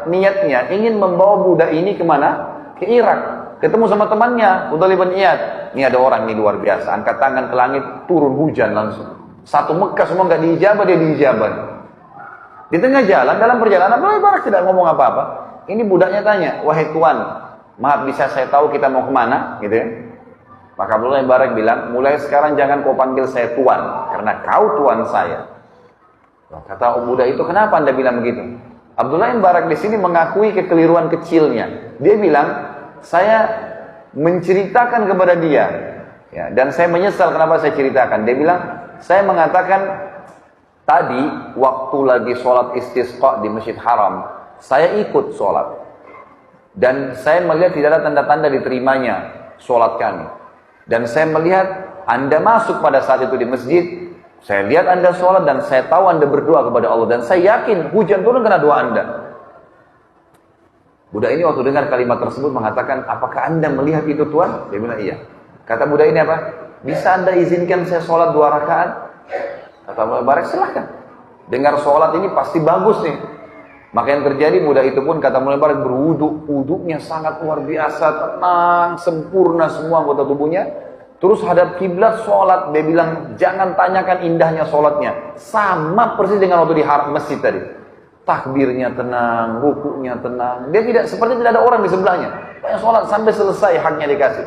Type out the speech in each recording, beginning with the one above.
niatnya ingin membawa budak ini kemana? Ke Irak. Ketemu sama temannya, Fudail bin Iyad. Ini ada orang ini luar biasa, angkat tangan ke langit, turun hujan langsung. Satu Mekah semua nggak diijabah, dia diijabah. Di tengah jalan, dalam perjalanan, Abdullah bin Barak tidak ngomong apa-apa. Ini budaknya tanya, wahai Tuan, maaf bisa saya tahu kita mau kemana? Gitu ya. Maka Abdullah bin Barak bilang, mulai sekarang jangan kau panggil saya Tuan, karena kau Tuan saya. Kata budak itu, kenapa anda bilang begitu? Abdullah bin Barak di sini mengakui kekeliruan kecilnya. Dia bilang, saya menceritakan kepada dia, ya, dan saya menyesal kenapa saya ceritakan. Dia bilang, saya mengatakan tadi waktu lagi sholat istisqa di Masjid Haram, saya ikut sholat dan saya melihat tidak ada tanda-tanda diterimanya sholat kami. Dan saya melihat anda masuk pada saat itu di masjid, saya lihat anda sholat dan saya tahu anda berdoa kepada Allah, dan saya yakin hujan turun karena doa anda. Budak ini waktu dengar kalimat tersebut mengatakan, apakah anda melihat itu Tuan? Dia bilang iya. Kata budak ini apa? Bisa anda izinkan saya sholat 2 rakaat? Kata Abdullah bin Barak, silahkan. Dengar sholat ini pasti bagus nih. Maka yang terjadi, budak itu pun kata Abdullah bin Barak berwudu. Wudunya sangat luar biasa, tenang, sempurna semua anggota tubuhnya. Terus hadap kiblat sholat. Dia bilang, jangan tanyakan indahnya sholatnya. Sama persis dengan waktu di masjid tadi. Takbirnya tenang, rukuknya tenang. Dia tidak, seperti tidak ada orang di sebelahnya. Pokoknya sholat sampai selesai haknya dikasih.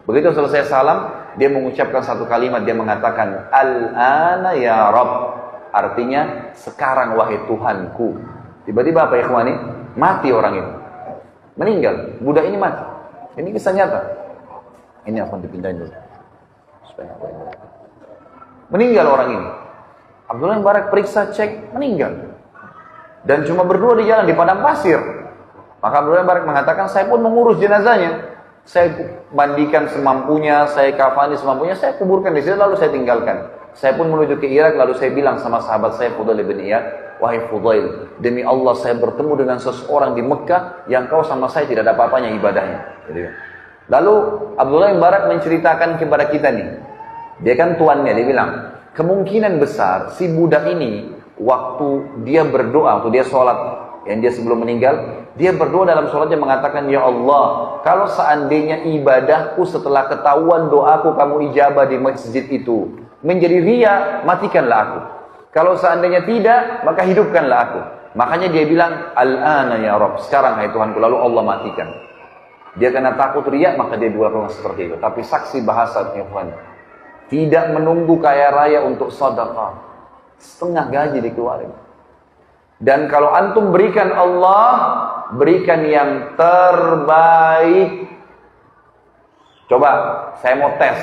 Begitu selesai salam, dia mengucapkan satu kalimat, dia mengatakan, Al-ana ya Rabb. Artinya, sekarang wahai Tuhanku. Tiba-tiba apa ya ikhwani? Mati orang itu. Meninggal. Budak ini mati. Ini kisah nyata. Ini akan dipindahin dulu. Meninggal orang ini. Abdullah bin Barak periksa, cek, meninggal. Dan cuma berdua di jalan, di padang pasir. Maka Abdullah bin Barak mengatakan, saya pun mengurus jenazahnya. Saya mandikan semampunya, saya kafani semampunya, saya kuburkan di sini, lalu saya tinggalkan. Saya pun menuju ke Irak, lalu saya bilang sama sahabat saya, Fudail bin Iyad, wahai Fudail, demi Allah saya bertemu dengan seseorang di Mekah, yang kau sama saya tidak ada apa-apanya ibadahnya. Lalu Abdullah bin Barak menceritakan kepada kita nih, dia kan tuannya, dia bilang, kemungkinan besar si budak ini, waktu dia berdoa, waktu dia sholat, yang dia sebelum meninggal, dia berdoa dalam sholatnya mengatakan, ya Allah, kalau seandainya ibadahku setelah ketahuan doaku kamu ijabah di masjid itu menjadi riya, matikanlah aku. Kalau seandainya tidak, maka hidupkanlah aku. Makanya dia bilang, Al-ana ya Rabb, sekarang hai Tuhanku, lalu Allah matikan. Dia karena takut riya, maka dia berdoa seperti itu. Tapi saksi bahasa Tuhan, tidak menunggu kaya raya untuk sedekah, setengah gaji dikeluarin. Dan kalau antum berikan Allah, berikan yang terbaik. Coba, saya mau tes.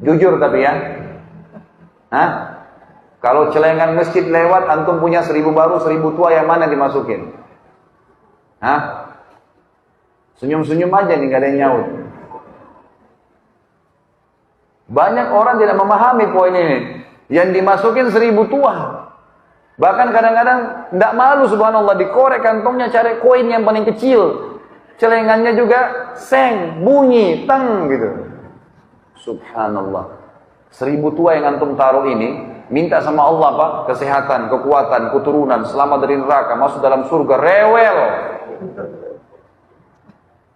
Jujur tapi ya. Hah? Kalau celengan masjid lewat, antum punya 1000 baru, 1000 tua, yang mana dimasukin? Hah? Senyum-senyum aja nih, gak ada yang nyaut. Banyak orang tidak memahami poin ini. Yang dimasukin 1000 tua. Bahkan kadang-kadang tidak malu, subhanallah, dikorek kantongnya cari koin yang paling kecil. Celengannya juga seng, bunyi, teng gitu. Subhanallah. 1000 tua yang antum taruh ini, minta sama Allah apa? Kesehatan, kekuatan, keturunan, selamat dari neraka, masuk dalam surga, rewel.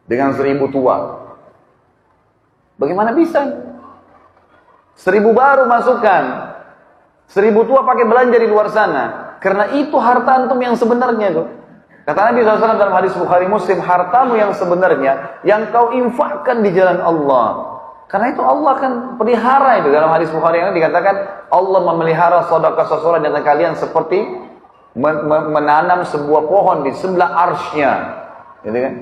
Dengan 1000 tua. Bagaimana bisa? 1000 baru masukkan. 1000 tua pakai belanja di luar sana. Karena itu harta antum yang sebenarnya itu. Kata Nabi SAW dalam hadis Bukhari Muslim, hartamu yang sebenarnya, yang kau infakkan di jalan Allah. Karena itu Allah akan pelihara itu. Dalam hadis Bukhari yang dikatakan, Allah memelihara sedekah seseorang di antara kalian seperti menanam sebuah pohon di sebelah arsy-Nya. Gitu kan?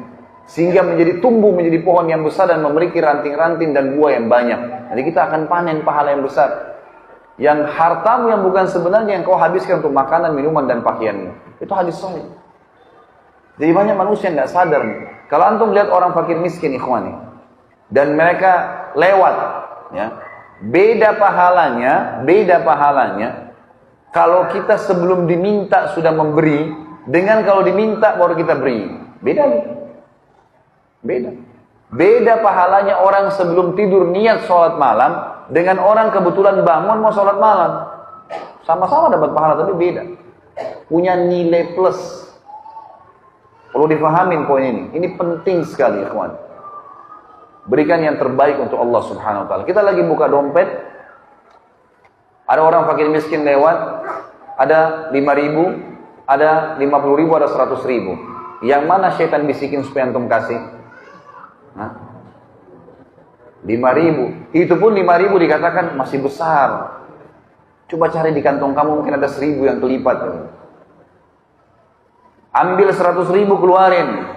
Sehingga menjadi tumbuh menjadi pohon yang besar dan memiliki ranting-ranting dan buah yang banyak. Nanti kita akan panen pahala yang besar. Yang hartamu yang bukan sebenarnya yang kau habiskan untuk makanan, minuman, dan pakaianmu. Itu hadis sahih. Jadi banyak manusia yang nggak sadar nih. Kalau antum lihat orang fakir miskin ikhwani, dan mereka lewat, ya, beda pahalanya. Kalau kita sebelum diminta sudah memberi, dengan kalau diminta baru kita beri, beda pahalanya orang sebelum tidur niat sholat malam, dengan orang kebetulan bangun mau sholat malam. Sama-sama dapat pahala tapi beda. Punya nilai plus. Perlu difahamin poin ini. Ini penting sekali, ikhwan. Berikan yang terbaik untuk Allah Subhanahu wa taala. Kita lagi buka dompet, ada orang fakir miskin lewat, ada 5.000, ada 50.000, ada 100.000. Yang mana syaitan bisikin supaya antum kasih? 5.000. Itu pun 5.000 dikatakan masih besar. Coba cari di kantong kamu, mungkin ada 1.000 yang kelipat. Ambil 100.000 keluarin,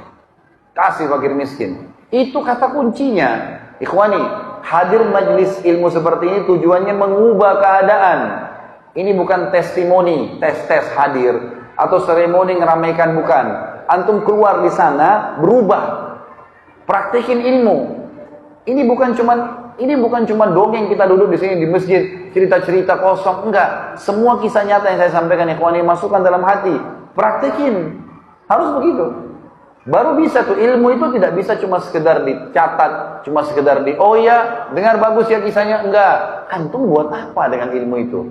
kasih fakir miskin. Itu kata kuncinya. Ikhwani, hadir majlis ilmu seperti ini tujuannya mengubah keadaan. Ini bukan testimoni, tes hadir atau seremoni ngeramaikan, bukan. Antum keluar di sana berubah, praktekin ilmu. Ini bukan cuma dongeng kita duduk di sini di masjid cerita-cerita kosong, enggak. Semua kisah nyata yang saya sampaikan, ikhwani, masukkan dalam hati, praktekin. Harus begitu. Baru bisa tuh, ilmu itu tidak bisa cuma sekedar dicatat, cuma sekedar oh ya, dengar bagus ya kisahnya, enggak. Antum buat apa dengan ilmu itu?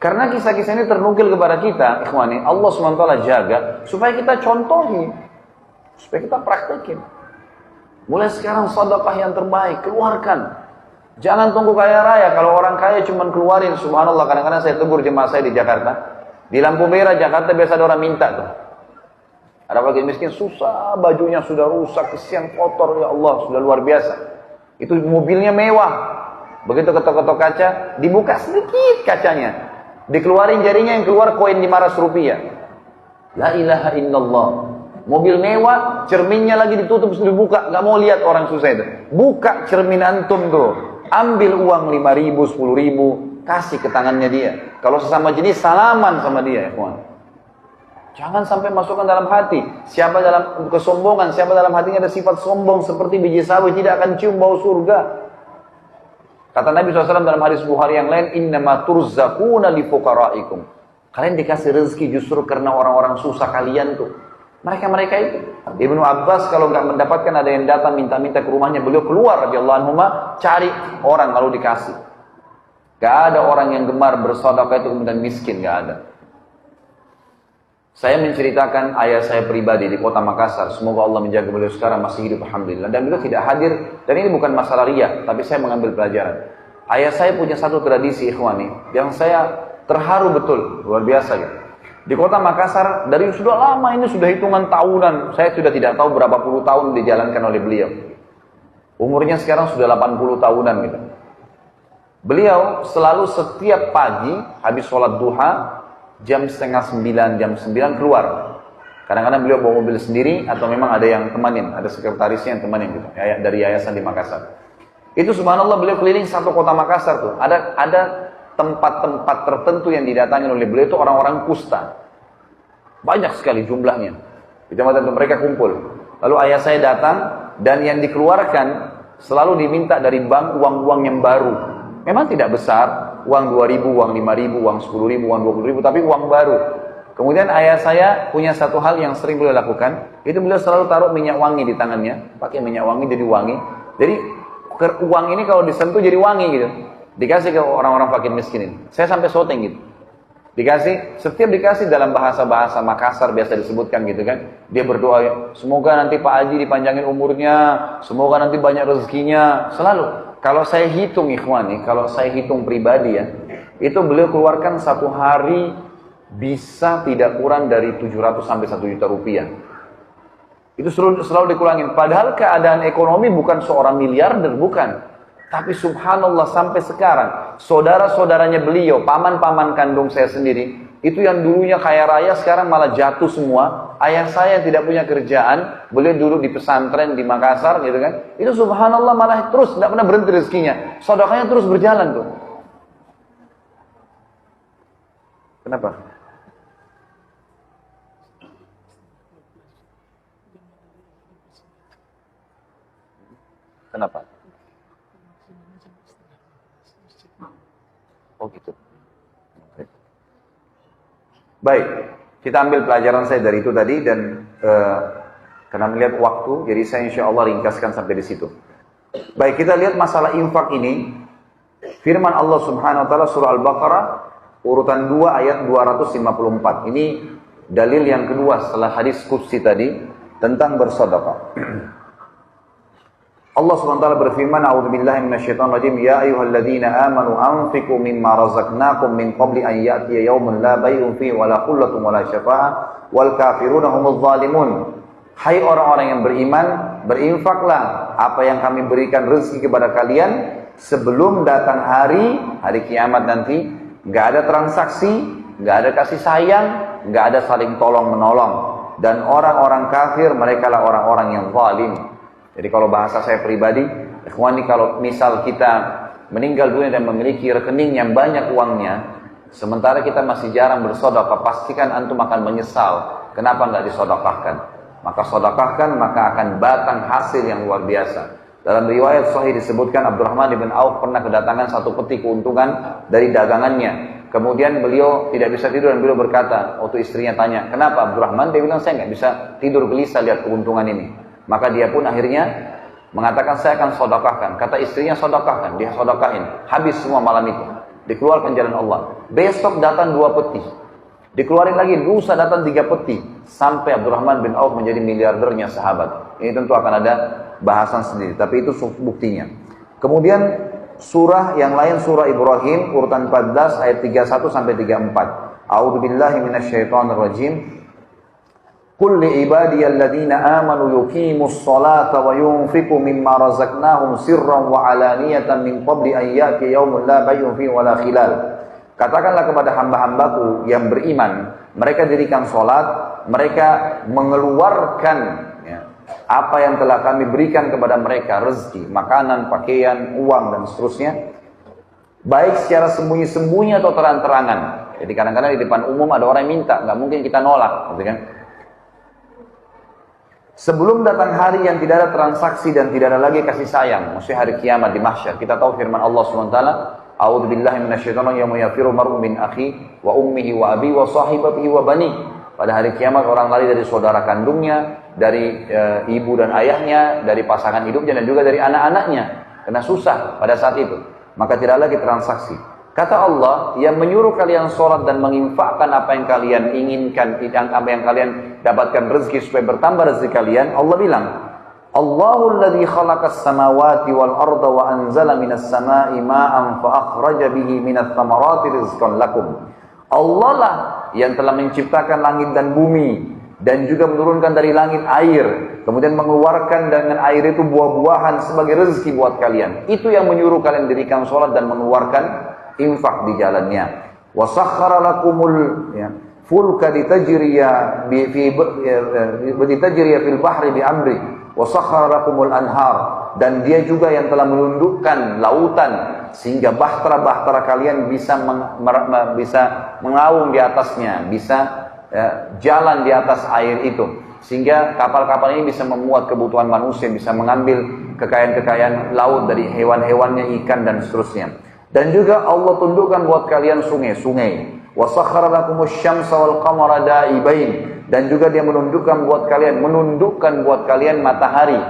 Karena kisah-kisah ini ternukil kepada kita, ikhwani, Allah SWT jaga supaya kita contohi, supaya kita praktekin. Mulai sekarang sedekah yang terbaik, keluarkan. Jangan tunggu kaya raya. Kalau orang kaya cuma keluarin, subhanallah, kadang-kadang saya tegur jemaah saya di Jakarta. Di lampu merah Jakarta biasa ada orang minta tuh. Ada fakir miskin susah, bajunya sudah rusak, kesian kotor, ya Allah, sudah luar biasa. Itu mobilnya mewah. Begitu ketok-ketok kaca, dibuka sedikit kacanya. Dikeluarin jarinya, yang keluar koin 500 rupiah. La ilaha illallah. Mobil mewah, cerminnya lagi ditutup, sudah dibuka, gak mau lihat orang susah itu. Buka cermin antum tuh, ambil uang 5.000, 10.000, kasih ke tangannya dia. Kalau sesama jenis, salaman sama dia, ya kawan. Jangan sampai masukkan dalam hati. Siapa dalam kesombongan, siapa dalam hatinya ada sifat sombong seperti biji sawi, tidak akan cium bau surga. Kata Nabi SAW dalam hadis Bukhari yang lain, innama turzaquna li fuqaraikum. Kalian dikasih rezeki justru karena orang-orang susah kalian tuh. Mereka-mereka itu. Ibnu Abbas kalau nggak mendapatkan, ada yang datang minta-minta ke rumahnya, beliau keluar radhiyallahu anhu cari orang lalu dikasih. Gak ada orang yang gemar bersedekah itu kemudian miskin, gak ada. Saya menceritakan ayah saya pribadi di kota Makassar. Semoga Allah menjaga beliau sekarang masih hidup, alhamdulillah. Dan beliau tidak hadir. Dan ini bukan masalah riya, tapi saya mengambil pelajaran. Ayah saya punya satu tradisi, ikhwani, yang saya terharu betul, luar biasa ya. Di kota Makassar, dari sudah lama ini, sudah hitungan tahunan. Saya sudah tidak tahu berapa puluh tahun dijalankan oleh beliau. Umurnya sekarang sudah 80 tahunan gitu. Beliau selalu setiap pagi, habis sholat duha, jam 8:30, jam 9 keluar. Kadang-kadang beliau bawa mobil sendiri atau memang ada yang temanin, ada sekretarisnya yang temanin gitu, dari yayasan di Makassar. Itu subhanallah beliau keliling satu kota Makassar tuh. Ada tempat-tempat tertentu yang didatangi oleh beliau itu orang-orang kusta. Banyak sekali jumlahnya. Di tempat mereka kumpul. Lalu ayah saya datang dan yang dikeluarkan selalu diminta dari bank uang-uang yang baru. Memang tidak besar, uang 2.000, uang 5.000, uang 10.000, uang 20.000, tapi uang baru. Kemudian ayah saya punya satu hal yang sering beliau lakukan, itu beliau selalu taruh minyak wangi di tangannya, pakai minyak wangi jadi wangi. Jadi uang ini kalau disentuh jadi wangi gitu. Dikasih ke orang-orang fakir miskin ini. Saya sampai syuting gitu. Setiap dikasih dalam bahasa-bahasa Makassar biasa disebutkan gitu kan. Dia berdoa, semoga nanti Pak Haji dipanjangin umurnya, semoga nanti banyak rezekinya, selalu. Kalau saya hitung ikhwani, kalau saya hitung pribadi ya, itu beliau keluarkan satu hari bisa tidak kurang dari 700 sampai 1 juta rupiah. Itu selalu dikurangin. Padahal keadaan ekonomi bukan seorang miliarder, bukan. Tapi subhanallah sampai sekarang, saudara-saudaranya beliau, paman-paman kandung saya sendiri, itu yang dulunya kaya raya sekarang malah jatuh semua. Ayah saya yang tidak punya kerjaan, beliau dulu di pesantren di Makassar gitu kan. Itu subhanallah malah terus tidak pernah berhenti rezekinya. Sedekahnya terus berjalan tuh. Kenapa? Kenapa? Oh gitu. Baik, kita ambil pelajaran saya dari itu tadi dan karena melihat waktu, jadi saya insya Allah ringkaskan sampai di situ. Baik, kita lihat masalah infak ini. Firman Allah Subhanahu Wa Taala surah Al-Baqarah urutan 2 ayat 254. Ini dalil yang kedua setelah hadis qudsi tadi. tentang bersedekah. Allah SWT berfirman, A'udzubillahi minasyaitonir rajim, ya ayyuhalladzina amanu anfiqu mimma razaqnakum min qabli an ya'tiya yaumun la bay'un fihi wa la khullatun wa la syafa'ah wal kafiruna humudz zalimun. Hai orang-orang yang beriman, berinfaklah apa yang kami berikan rezeki kepada kalian sebelum datang hari kiamat nanti. Enggak ada transaksi, enggak ada kasih sayang, enggak ada saling tolong menolong, dan orang-orang kafir mereka lah orang-orang yang zalim. Jadi kalau bahasa saya pribadi, ikhwani, kalau misal kita meninggal dunia dan memiliki rekening yang banyak uangnya, sementara kita masih jarang bersedekah, pastikan antum akan menyesal. Kenapa nggak disodokahkan? Maka sodokahkan, maka akan batang hasil yang luar biasa. Dalam riwayat sahih disebutkan Abdurrahman bin Auf pernah kedatangan satu peti keuntungan dari dagangannya. Kemudian beliau tidak bisa tidur dan beliau berkata, waktu istrinya tanya, kenapa Abdurrahman? Dia bilang, saya nggak bisa tidur, gelisah lihat keuntungan ini. Maka dia pun akhirnya mengatakan, saya akan sodokahkan. Kata istrinya, sodokahkan. Dia sodokahin. Habis semua malam itu. Dikeluarkan jalan Allah. Besok datang 2 peti. Dikeluarin lagi, lusa datang 3 peti. Sampai Abdurrahman bin Auf menjadi miliardernya sahabat. Ini tentu akan ada bahasan sendiri. Tapi itu buktinya. Kemudian surah yang lain, surah Ibrahim, urutan 14, ayat 31 sampai 34. A'udzubillahi minasyaitonir rajim. Qul li ibadiyalladzina amanu yuqimus sholata wa yunfiqu mimma razaqnahum sirran wa alaniyatan min qabli an ya'tiya yaumun la bay'un fihi wa la khilal. Katakanlah kepada hamba-hambaku yang beriman, mereka dirikan sholat, mereka mengeluarkan apa yang telah kami berikan kepada mereka, rezeki, makanan, pakaian, uang, dan seterusnya, baik secara sembunyi-sembunyi atau terang-terangan. Jadi kadang-kadang di depan umum ada orang yang minta, nggak mungkin kita nolak, gitu kan? Sebelum datang hari yang tidak ada transaksi dan tidak ada lagi kasih sayang, maksudnya hari kiamat di mahsyar. Kita tahu firman Allah SWT, A'udzubillahi minasyaitonir rajim, yauma yafiru mar'u min akhi wa ummihi wa abi wa sahibatihi wa bani. Pada hari kiamat orang lari dari saudara kandungnya, dari ibu dan ayahnya, dari pasangan hidupnya dan juga dari anak-anaknya. Karena susah pada saat itu. Maka tidak lagi transaksi. Kata Allah, yang menyuruh kalian sholat dan menginfakkan apa yang kalian inginkan, apa yang kalian dapatkan rezeki supaya bertambah rezeki kalian, Allah bilang, Allahul ladzi khalaqas samawati wal arda wa anzala minas samai ma'an fa akhraja bihi minats thamarati rizqan lakum. Allah lah yang telah menciptakan langit dan bumi dan juga menurunkan dari langit air, kemudian mengeluarkan dengan air itu buah-buahan sebagai rezeki buat kalian. Itu yang menyuruh kalian dirikan sholat dan mengeluarkan infak di jalannya. Wa sakhkhara lakumul fulka litajriya fil bahri bi amri wa sakhkhara lakumul anhar, dan dia juga yang telah menundukkan lautan sehingga bahtera-bahtera kalian bisa mengaung di atasnya, bisa jalan di atas air itu, sehingga kapal-kapal ini bisa memuat kebutuhan manusia, bisa mengambil kekayaan-kekayaan laut dari hewan-hewannya, ikan dan seterusnya. Dan juga Allah tundukkan buat kalian sungai-sungai. Wa sakhkhara lakumus syamsa wal qamara da'ibain, dan juga dia menundukkan buat kalian matahari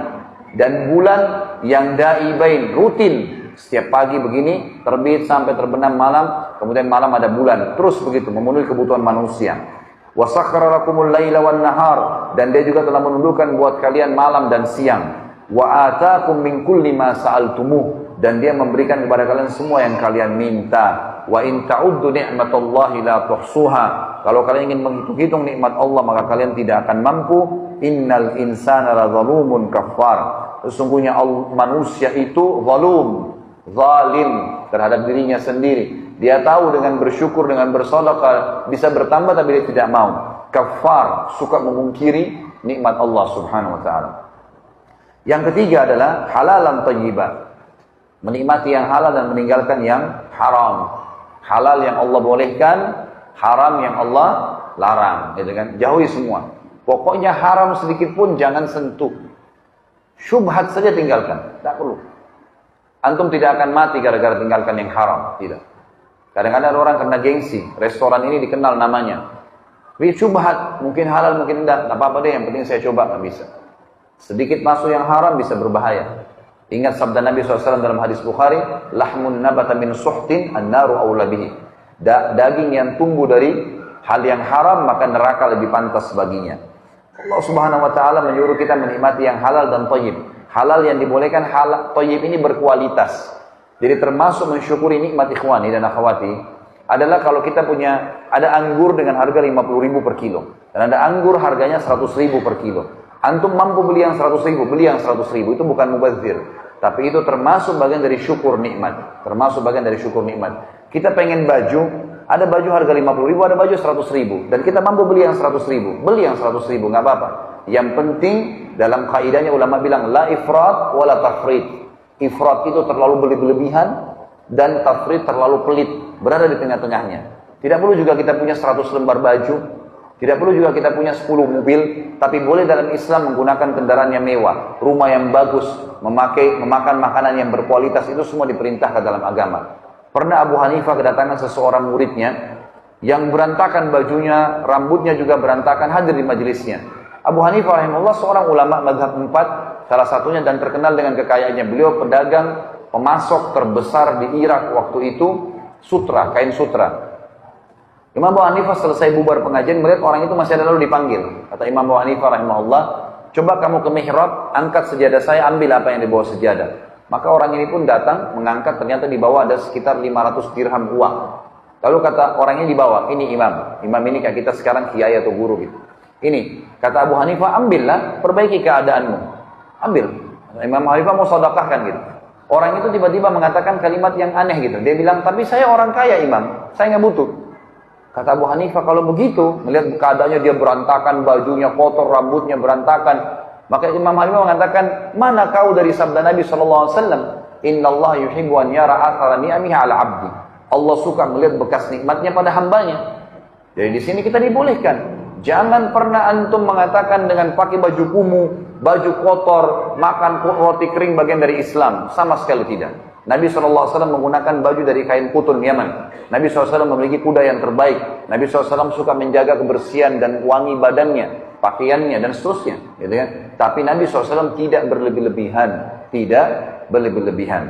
dan bulan yang da'ibain, rutin. Setiap pagi begini terbit sampai terbenam malam, kemudian malam ada bulan, terus begitu memenuhi kebutuhan manusia. Wa sakhkhara lakumul laila wan nahar, dan dia juga telah menundukkan buat kalian malam dan siang. Wa ataakum min kulli ma sa'altumuh, dan dia memberikan kepada kalian semua yang kalian minta. Wa in ta'uddu ni'matallahi la tuhsuha, kalau kalian ingin menghitung nikmat Allah maka kalian tidak akan mampu. Innal insana ladzalumun kafar, sesungguhnya manusia itu zalim terhadap dirinya sendiri. Dia tahu dengan bersyukur, dengan bersedekah bisa bertambah, tapi dia tidak mau. Kafar, suka memungkiri nikmat Allah Subhanahu wa taala. Yang ketiga adalah halalan thayyiban, menikmati yang halal dan meninggalkan yang haram. Halal yang Allah bolehkan, haram yang Allah larang, gitu kan? Jauhi semua. Pokoknya haram sedikit pun jangan sentuh. Syubhat saja tinggalkan, tak perlu. Antum tidak akan mati gara-gara tinggalkan yang haram, tidak. Kadang-kadang orang kena gengsi, restoran ini dikenal namanya. Tapi syubhat, mungkin halal, mungkin tidak apa-apa deh, yang penting saya coba, nggak bisa. Sedikit masuk yang haram bisa berbahaya. Ingat sabda Nabi SAW dalam hadis Bukhari, lahmun nabata min suhtin an-naru awla bihi. Daging yang tumbuh dari hal yang haram, maka neraka lebih pantas baginya. Allah Subhanahu wa taala menyuruh kita menikmati yang halal dan thayyib. Halal yang dibolehkan, halal thayyib ini berkualitas. Jadi termasuk mensyukuri nikmat ikhwani dan akhwati adalah kalau kita punya ada anggur dengan harga 50.000 per kilo dan ada anggur harganya 100.000 per kilo. Antum mampu beli yang 100.000, beli yang 100.000, itu bukan mubazir. Tapi itu termasuk bagian dari syukur nikmat. Termasuk bagian dari syukur nikmat. Kita pengen baju, ada baju harga 50.000, ada baju 100.000. Dan kita mampu beli yang 100.000, beli yang 100.000, nggak apa-apa. Yang penting dalam kaidahnya ulama bilang la ifrat wala tafrit. Ifrat itu terlalu berlebihan dan tafrit terlalu pelit, berada di tengah-tengahnya. Tidak perlu juga kita punya 100 lembar baju. Tidak perlu juga kita punya 10 mobil, tapi boleh dalam Islam menggunakan kendaraan yang mewah, rumah yang bagus, memakan makanan yang berkualitas, itu semua diperintahkan dalam agama. Pernah Abu Hanifah kedatangan seseorang muridnya yang berantakan bajunya, rambutnya juga berantakan, hadir di majelisnya. Abu Hanifah rahimahullah seorang ulama mazhab 4, salah satunya dan terkenal dengan kekayaannya. Beliau pedagang, pemasok terbesar di Irak waktu itu, sutra, kain sutra. Imam Abu Hanifah selesai bubar pengajian, melihat orang itu masih ada, lalu dipanggil. Kata Imam Abu Hanifah rahimahullah, coba kamu ke mihrab, angkat sejadah saya, ambil apa yang dibawa sejadah. Maka orang ini pun datang, mengangkat, ternyata di bawah ada sekitar 500 dirham uang. Lalu kata orang ini dibawa, ini imam. Imam ini kayak kita sekarang kiai atau guru gitu. Ini, kata Abu Hanifah, ambillah, perbaiki keadaanmu. Ambil. Imam Abu Hanifah mau sedekahkan gitu. Orang itu tiba-tiba mengatakan kalimat yang aneh gitu. Dia bilang, tapi saya orang kaya imam, saya nggak butuh. Kata Abu Hanifah, kalau begitu, melihat keadaannya dia berantakan, bajunya kotor, rambutnya berantakan. Maka Imam Hanifah mengatakan, mana kau dari sabda Nabi SAW? Inna Allah yuhibbu an yara athara ni'amihi ala abdi. Allah suka melihat bekas nikmatnya pada hambanya. Jadi di sini kita dibolehkan. Jangan pernah antum mengatakan dengan pakai baju kumuh, baju kotor, makan roti kering bagian dari Islam. Sama sekali tidak. Nabi SAW menggunakan baju dari kain kutun Yaman. Nabi SAW memiliki kuda yang terbaik. Nabi SAW suka menjaga kebersihan dan wangi badannya, pakaiannya dan seterusnya, gitu kan? Tapi Nabi SAW tidak berlebih-lebihan, tidak berlebih-lebihan.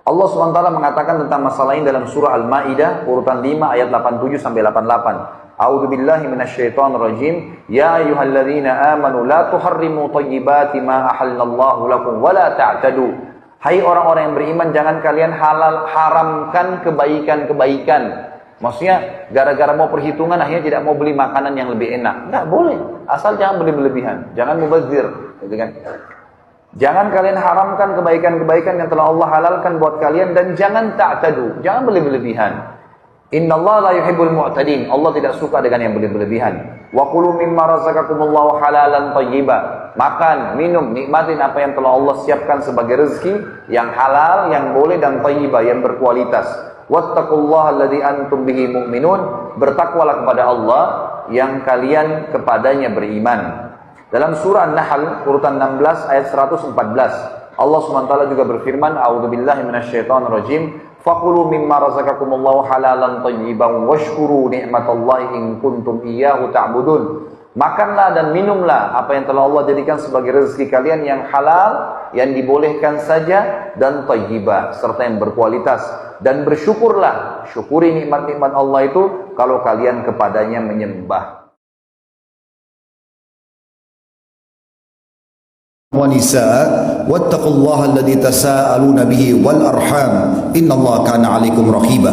Allah SWT mengatakan tentang masalah ini dalam surah Al-Maidah urutan 5 ayat 87 sampai 88. A'udzu billahi minasyaitonir rajim. Ya ayyuhalladzina amanu la tuharrimu thayyibati ma ahallallahu lakum wa la ta'tadu. Hai orang-orang yang beriman, jangan kalian haramkan kebaikan-kebaikan. Maksudnya, gara-gara mau perhitungan, akhirnya tidak mau beli makanan yang lebih enak. Nggak boleh, asal jangan beli berlebihan. Jangan mubazir, gitu kan? Jangan kalian haramkan kebaikan-kebaikan yang telah Allah halalkan buat kalian, dan jangan ta'tadu, jangan beli berlebihan. Innallaha la yuhibbul mu'tadin. Allah tidak suka dengan yang berlebihan. Wa kulu mimma razaqakumullahu halalan thayyiba. Makan, minum, nikmatin apa yang telah Allah siapkan sebagai rezeki yang halal, yang boleh dan thayyiba, yang berkualitas. Wattaqullaha alladzi antum bihi mu'minun. Bertakwalah kepada Allah yang kalian kepadanya beriman. Dalam surah An-Nahl urutan 16 ayat 114, Allah SWT juga berfirman, A'udzubillahi minasyaitonirrajim. Fakulu mimma razaqakumullahu halalan thayyiban washkuru ni'matallahi in kuntum iyyahu ta'budun. Makanlah dan minumlah apa yang telah Allah jadikan sebagai rezeki kalian yang halal, yang dibolehkan saja, dan thayyibah, serta yang berkualitas. Dan bersyukurlah, syukuri nikmat-nikmat Allah itu kalau kalian kepadanya menyembah. ونساء واتقوا الله الذي تساءلون به والأرحام إن الله كان عليكم رقيبا.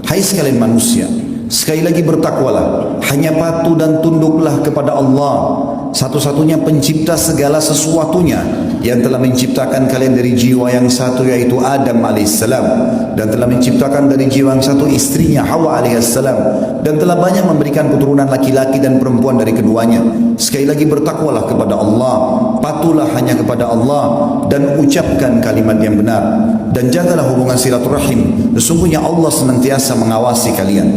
Hai sekalian manusia, sekali lagi bertakwalah, hanya patuh dan tunduklah kepada Allah, satu-satunya pencipta segala sesuatunya, yang telah menciptakan kalian dari jiwa yang satu yaitu Adam alaihissalam, dan telah menciptakan dari jiwa yang satu istrinya Hawa alaihissalam, dan telah banyak memberikan keturunan laki-laki dan perempuan dari keduanya. Sekali lagi bertakwalah kepada Allah, patuhlah hanya kepada Allah, dan ucapkan kalimat yang benar, dan jagalah hubungan silaturahim. Sesungguhnya Allah senantiasa mengawasi kalian.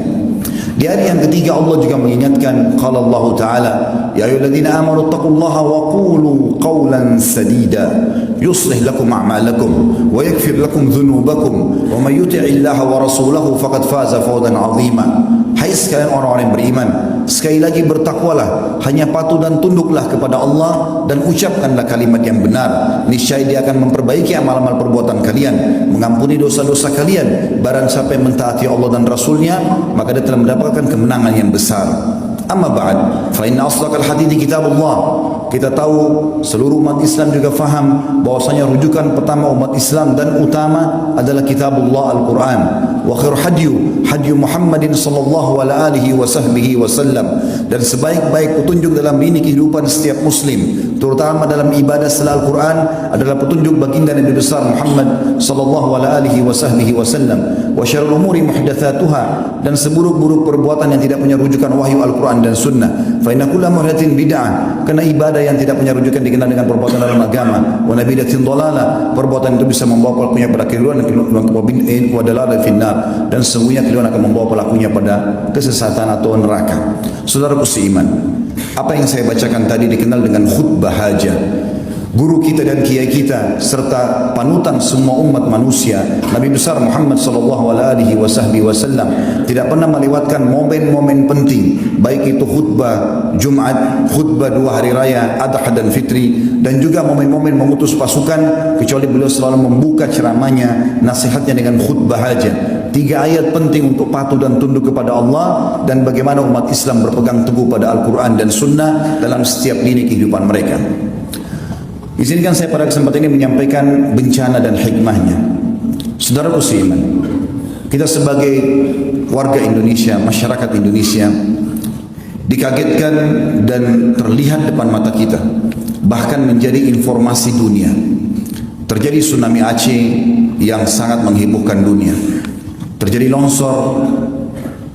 Di ayat yang ketiga Allah juga mengingatkan, qala Allah Ta'ala, ya ayyuhalladzina amanu taqullaha wa qulu qawlan sadida yuslih lakum a'malakum wa yaghfir lakum dhunubakum wa may yuti'illaha wa rasulahu faqad faza fawzan 'azima. Hai sekalian orang-orang yang beriman, sekali lagi bertakwalah, hanya patuh dan tunduklah kepada Allah, dan ucapkanlah kalimat yang benar. Niscaya Dia akan memperbaiki amal-amal perbuatan kalian, mengampuni dosa-dosa kalian. Barang siapa yang mentaati Allah dan Rasulnya, maka dia telah mendapatkan kemenangan yang besar. Amma ba'd, fa inna asdaqal hadithi kitabullah. Kita tahu, seluruh umat Islam juga faham bahwasanya rujukan pertama umat Islam dan utama adalah kitabullah Al-Quran. Wa khair hadyu Muhammadin sallallahu alaihi wa sahbihi wasallam. Dan sebaik-baik petunjuk dalam ini kehidupan setiap muslim, terutama dalam ibadah setelah Al-Quran, adalah petunjuk baginda Nabi besar Muhammad sallallahu alaihi wa sahbihi wasallam. Wa syarrul umuri muhdatsatuha, dan seburuk-buruk perbuatan yang tidak punya rujukan wahyu Al-Quran dan sunnah. Fa inna kulla muhdatsin bid'ah, karena ibadah yang tidak punya rujukan dikenal dengan perbuatan dalam agama. Wa nabidatin dhalala, perbuatan itu bisa membawa pelakunya pada keliruan wa dalalah finnar, dan sesungguhnya keliruan akan membawa pelakunya pada kesesatan atau neraka. Saudaraku seiman, apa yang saya bacakan tadi dikenal dengan khutbah hajah. Guru kita dan kiai kita serta panutan semua umat manusia, Nabi besar Muhammad sallallahu alaihi wasallam, tidak pernah melewatkan momen-momen penting, baik itu khutbah Jumat, khutbah 2 hari raya Adha dan Fitri, dan juga momen-momen mengutus pasukan, kecuali beliau selalu membuka ceramahnya, nasihatnya dengan khutbah hajah. 3 ayat penting untuk patuh dan tunduk kepada Allah, dan bagaimana umat Islam berpegang teguh pada Al-Quran dan Sunnah dalam setiap lini kehidupan mereka. Izinkan saya pada kesempatan ini menyampaikan bencana dan hikmahnya. Saudaraku seiman, kita sebagai warga Indonesia, masyarakat Indonesia, dikagetkan dan terlihat depan mata kita, bahkan menjadi informasi dunia. Terjadi tsunami Aceh yang sangat menghebohkan dunia. Terjadi longsor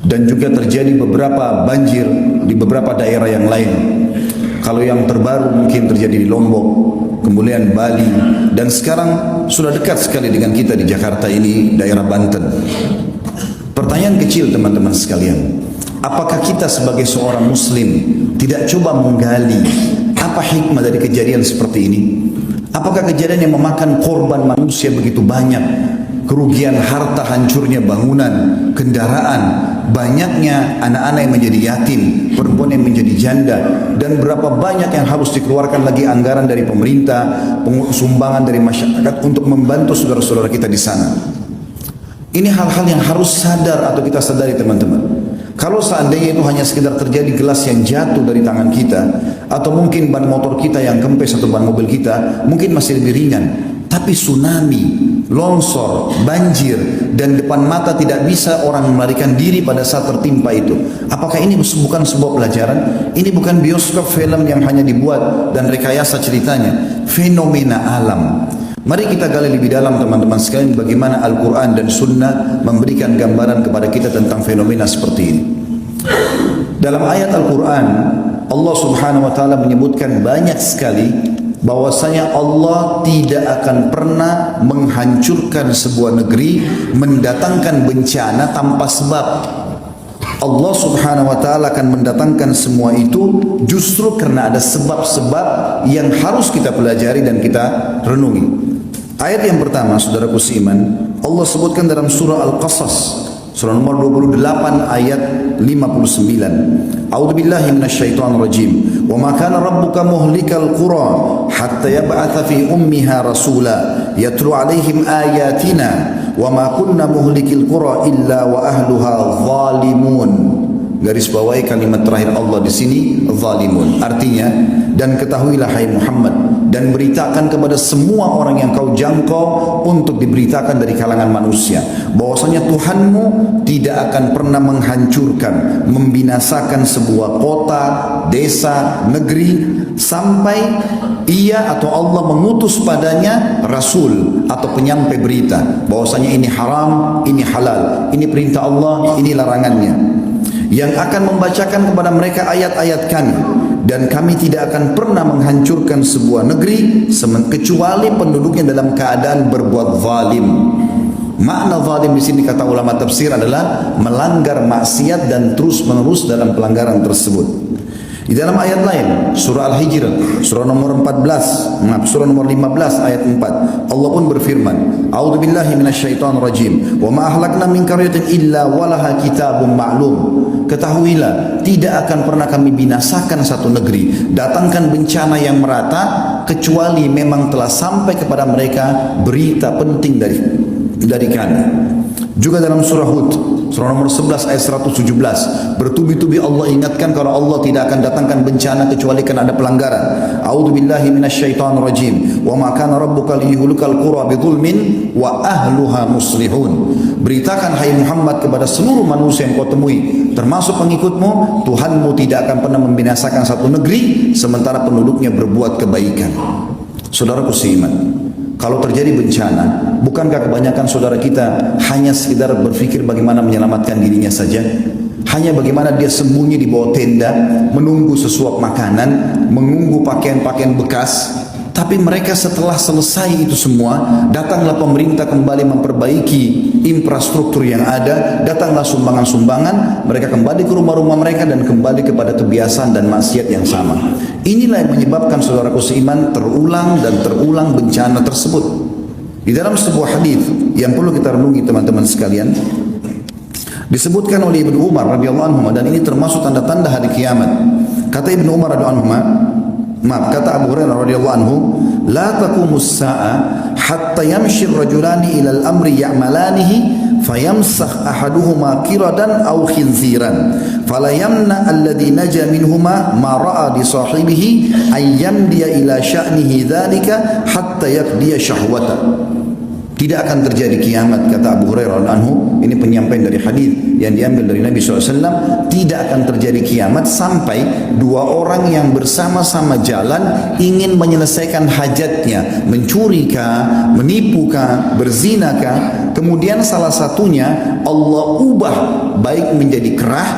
dan juga terjadi beberapa banjir di beberapa daerah yang lain. Kalau yang terbaru mungkin terjadi di Lombok, kemudian Bali, dan sekarang sudah dekat sekali dengan kita di Jakarta ini, daerah Banten. Pertanyaan kecil teman-teman sekalian, apakah kita sebagai seorang muslim tidak coba menggali apa hikmah dari kejadian seperti ini? Apakah kejadian yang memakan korban manusia begitu banyak, kerugian harta, hancurnya bangunan, kendaraan, banyaknya anak-anak yang menjadi yatim, perempuan yang menjadi janda, dan berapa banyak yang harus dikeluarkan lagi anggaran dari pemerintah, sumbangan dari masyarakat untuk membantu saudara-saudara kita di sana. Ini hal-hal yang harus sadar atau kita sadari teman-teman. Kalau seandainya itu hanya sekedar terjadi gelas yang jatuh dari tangan kita, atau mungkin ban motor kita yang kempes atau ban mobil kita, mungkin masih lebih ringan. Tapi tsunami, longsor, banjir, dan depan mata tidak bisa orang melarikan diri pada saat tertimpa itu. Apakah ini bukan sebuah pelajaran? Ini bukan bioskop film yang hanya dibuat dan rekayasa ceritanya. Fenomena alam. Mari kita gali lebih dalam teman-teman sekalian, bagaimana Al-Quran dan Sunnah memberikan gambaran kepada kita tentang fenomena seperti ini. Dalam ayat Al-Quran, Allah subhanahu wa ta'ala menyebutkan banyak sekali bahwasanya Allah tidak akan pernah menghancurkan sebuah negeri, mendatangkan bencana tanpa sebab. Allah subhanahu wa ta'ala akan mendatangkan semua itu justru karena ada sebab-sebab yang harus kita pelajari dan kita renungi. Ayat yang pertama, saudaraku seiman, Allah sebutkan dalam surah Al-Qasas, surah nomor 28 ayat 59. A'udzubillahi minasyaitonir rajim. Wa ma kana rabbuka muhlikal qura hatta yab'atha fi ummiha rasula yatlu 'alaihim ayatina wa ma kunna muhlikil qura illa wa ahluha zalimun. Garis bawahi kalimat terakhir Allah di sini, zalimun. Artinya, dan ketahuilah hai Muhammad, dan beritakan kepada semua orang yang kau jangkau untuk diberitakan dari kalangan manusia, bahwasanya Tuhanmu tidak akan pernah menghancurkan, membinasakan sebuah kota, desa, negeri, sampai ia atau Allah mengutus padanya rasul atau penyampai berita bahwasanya ini haram, ini halal, ini perintah Allah, ini larangannya, yang akan membacakan kepada mereka ayat-ayat kami, dan kami tidak akan pernah menghancurkan sebuah negeri kecuali penduduknya dalam keadaan berbuat zalim. Makna zalim di sini kata ulama tafsir adalah melanggar maksiat dan terus-menerus dalam pelanggaran tersebut. Di dalam ayat lain, surah Al-Hijr, surah nomor 15 ayat 4, Allah pun berfirman, A'udzubillahi minasyaitonir rajim, wa ma ahlakna min qaryatin illa walaha kitabun ma'lum. Ketahuilah, tidak akan pernah kami binasakan satu negeri, datangkan bencana yang merata, kecuali memang telah sampai kepada mereka berita penting dari kami. Juga dalam surah Hud, surah nomor 11 ayat 117, bertubi-tubi Allah ingatkan kalau Allah tidak akan datangkan bencana kecuali karena ada pelanggaran. A'udzubillahi minasyaitonir rajim. Wa ma kana rabbuka liyuhlikal qura bidzulmin wa ahluha muslihun. Beritakan hai Muhammad kepada seluruh manusia yang kau temui, termasuk pengikutmu, Tuhanmu tidak akan pernah membinasakan satu negeri sementara penduduknya berbuat kebaikan. Saudaraku seiman, kalau terjadi bencana, bukankah kebanyakan saudara kita hanya sekedar berpikir bagaimana menyelamatkan dirinya saja? Hanya bagaimana dia sembunyi di bawah tenda, menunggu sesuap makanan, menunggu pakaian-pakaian bekas. Tapi mereka setelah selesai itu semua, datanglah pemerintah kembali memperbaiki infrastruktur yang ada, datanglah sumbangan-sumbangan, mereka kembali ke rumah-rumah mereka dan kembali kepada kebiasaan dan maksiat yang sama. Inilah yang menyebabkan saudaraku seiman terulang dan terulang bencana tersebut. Di dalam sebuah hadis yang perlu kita renungi teman-teman sekalian, disebutkan oleh Ibnu Umar radhiyallahu anhu, dan ini termasuk tanda-tanda hari kiamat. Kata Ibnu Umar radhiyallahu anhu, kata Abu Hurairah radhiyallahu anhu, la taqumus sa'a hatta yamshi ar-rajulani ila al-amri ya'malanihi fayamsakh ahaduhuma qiradan aw khinziran fala yamna alladhi naja minhuma ma ra'a li sahibihi ay yamdiya ila sya'nihi dhalika hatta yaqdiya syahwata. Tidak akan terjadi kiamat, kata Abu Hurairah anhu. Ini penyampaian dari hadis yang diambil dari Nabi SAW. Tidak akan terjadi kiamat sampai dua orang yang bersama-sama jalan ingin menyelesaikan hajatnya, mencurikah, menipukah, berzinakah. Kemudian salah satunya Allah ubah baik menjadi kerah,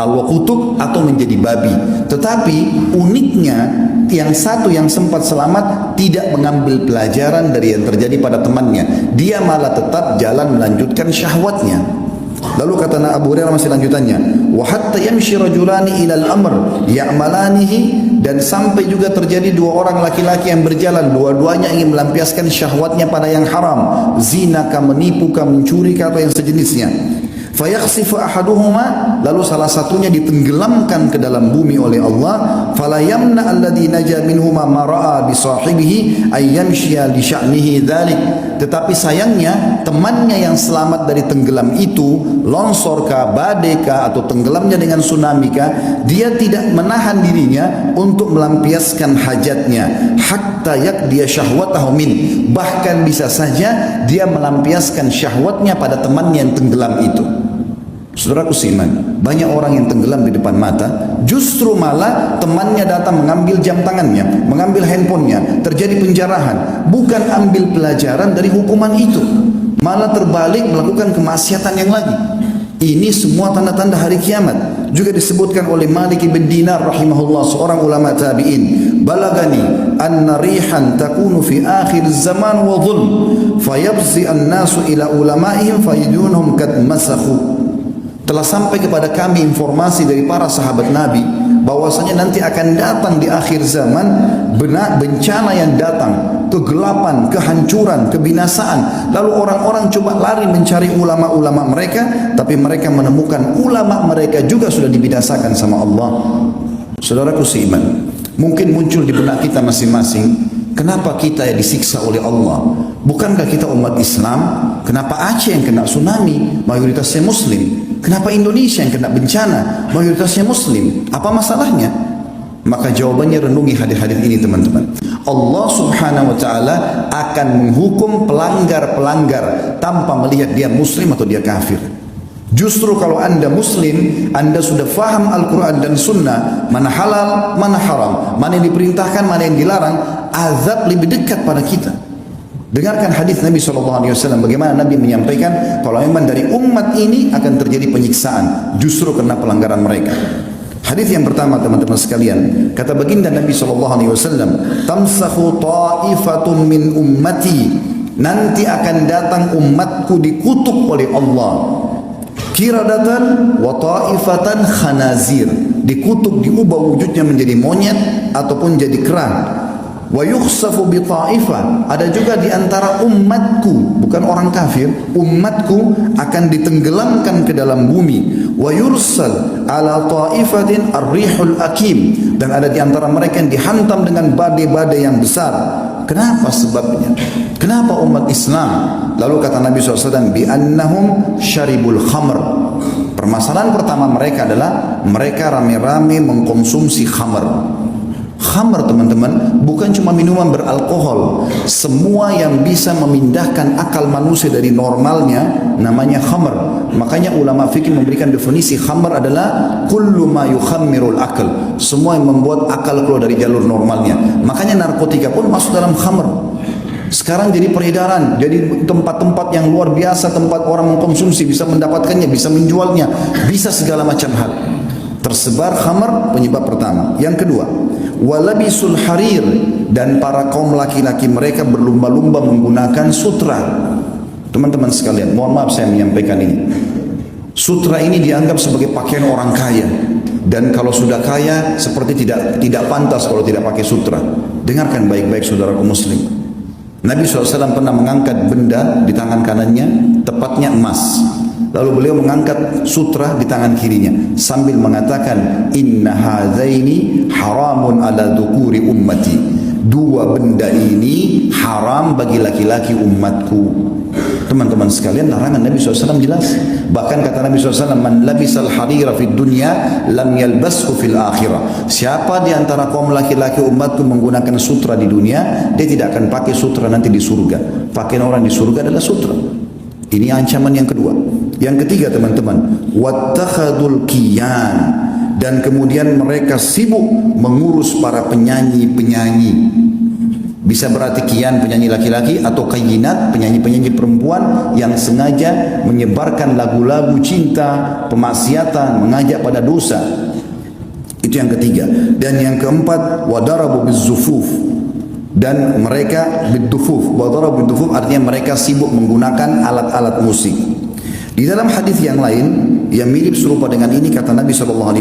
Allah kutuk, atau menjadi babi. Tetapi uniknya yang satu yang sempat selamat tidak mengambil pelajaran dari yang terjadi pada temannya. Dia malah tetap jalan melanjutkan syahwatnya. Lalu kata Abu Hurairah masih lanjutannya, wa hatta yamshi rajulani ila al-amr ya'malanihi, dan sampai juga terjadi dua orang laki-laki yang berjalan, dua-duanya ingin melampiaskan syahwatnya pada yang haram, zina kah, menipu kah, mencuri kah, atau yang sejenisnya. Fayakhsifu ahaduhuma, lalu salah satunya ditenggelamkan ke dalam bumi oleh Allah. Fala yamna alladhi naja minhuma ma ra'a bi sahibihi ay yamshiya li sya'nihi dzalik. Tetapi sayangnya temannya yang selamat dari tenggelam itu, longsor kah, badai kah, atau tenggelamnya dengan tsunami kah, dia tidak menahan dirinya untuk melampiaskan hajatnya hatta yaqdiya syahwatahu min. Bahkan bisa saja dia melampiaskan syahwatnya pada temannya yang tenggelam itu. Saudaraku seiman, banyak orang yang tenggelam di depan mata, justru malah temannya datang mengambil jam tangannya, mengambil handphonenya, terjadi penjarahan. Bukan ambil pelajaran dari hukuman itu, malah terbalik melakukan kemaksiatan yang lagi. Ini semua tanda-tanda hari kiamat. Juga disebutkan oleh Malik bin Dinar rahimahullah, seorang ulama tabi'in, balagani anna rihan takunu fi akhir zaman wa dhulm fayabzi an-nasu ila ulama'ihim fayidunhum kad masakhu. Telah sampai kepada kami informasi dari para sahabat Nabi bahwasanya nanti akan datang di akhir zaman bencana yang datang, kegelapan, kehancuran, kebinasaan. Lalu orang-orang coba lari mencari ulama-ulama mereka, tapi mereka menemukan ulama mereka juga sudah dibinasakan sama Allah. Saudaraku seiman, mungkin muncul di benak kita masing-masing, kenapa kita disiksa oleh Allah? Bukankah kita umat Islam? Kenapa Aceh yang kena tsunami? Mayoritasnya Muslim. Kenapa Indonesia yang kena bencana? Mayoritasnya Muslim. Apa masalahnya? Maka jawabannya renungi hadis-hadis ini teman-teman. Allah subhanahu wa ta'ala akan menghukum pelanggar-pelanggar tanpa melihat dia Muslim atau dia kafir. Justru kalau anda Muslim, anda sudah faham Al-Quran dan Sunnah, mana halal, mana haram, mana yang diperintahkan, mana yang dilarang, azab lebih dekat pada kita. Dengarkan hadis Nabi SAW, bagaimana Nabi menyampaikan kalau memang dari umat ini akan terjadi penyiksaan justru karena pelanggaran mereka. Hadis yang pertama teman-teman sekalian, kata baginda Nabi SAW, tamsakhu ta'ifatun min ummati, nanti akan datang umatku dikutuk oleh Allah, kiradatan wa ta'ifatan khanazir, dikutuk, diubah wujudnya menjadi monyet ataupun jadi kerang. Wa yukhsafu bi ta'ifah, ada juga di antara umatku, bukan orang kafir, umatku akan ditenggelamkan ke dalam bumi. Wa yursal ala ta'ifatin ar-rihul akim, dan ada di antara mereka yang dihantam dengan badai-badai yang besar. Kenapa sebabnya? Kenapa umat Islam? Lalu kata Nabi SAW, bi annahum syaribul khamr. Permasalahan pertama mereka adalah mereka rame-rame mengkonsumsi khamr. Khamr, teman-teman, bukan cuma minuman beralkohol. Semua yang bisa memindahkan akal manusia dari normalnya namanya khamr. Makanya ulama fikih memberikan definisi khamr adalah kullu ma yukhammirul akal, semua yang membuat akal keluar dari jalur normalnya. Makanya narkotika pun masuk dalam khamr. Sekarang jadi peredaran, jadi tempat-tempat yang luar biasa, tempat orang mengkonsumsi, bisa mendapatkannya, bisa menjualnya, bisa segala macam hal. Tersebar khamr, penyebab pertama. Yang kedua, walabisul harir, dan para kaum laki-laki mereka berlumba-lumba menggunakan sutra. Teman-teman sekalian, mohon maaf saya menyampaikan ini. Sutra ini dianggap sebagai pakaian orang kaya, dan kalau sudah kaya seperti tidak pantas kalau tidak pakai sutra. Dengarkan baik-baik saudaraku muslim. Nabi SAW pernah mengangkat benda di tangan kanannya, tepatnya emas. Lalu beliau mengangkat sutra di tangan kirinya sambil mengatakan, inna hadzaini haramun ala dzukuri ummati. Dua benda ini haram bagi laki-laki umatku. Teman-teman sekalian, larangan Nabi SAW jelas. Bahkan kata Nabi SAW, man labisal harira fid dunya lam yalbashu fil akhirah. Siapa di antara kaum laki-laki umatku menggunakan sutra di dunia, dia tidak akan pakai sutra nanti di surga. Pakaian orang di surga adalah sutra. Ini ancaman yang kedua. Yang ketiga, teman-teman, wattakhadul kiyan, dan kemudian mereka sibuk mengurus para penyanyi-penyanyi. Bisa berarti kian penyanyi laki-laki atau kayinat penyanyi-penyanyi perempuan yang sengaja menyebarkan lagu-lagu cinta, pemaksiatan, mengajak pada dosa. Itu yang ketiga. Dan yang keempat, wadarabu bizzufuf, dan mereka bidufuf. Wadarabu bidufuf artinya mereka sibuk menggunakan alat-alat musik. Di dalam hadis yang lain yang mirip serupa dengan ini kata Nabi SAW,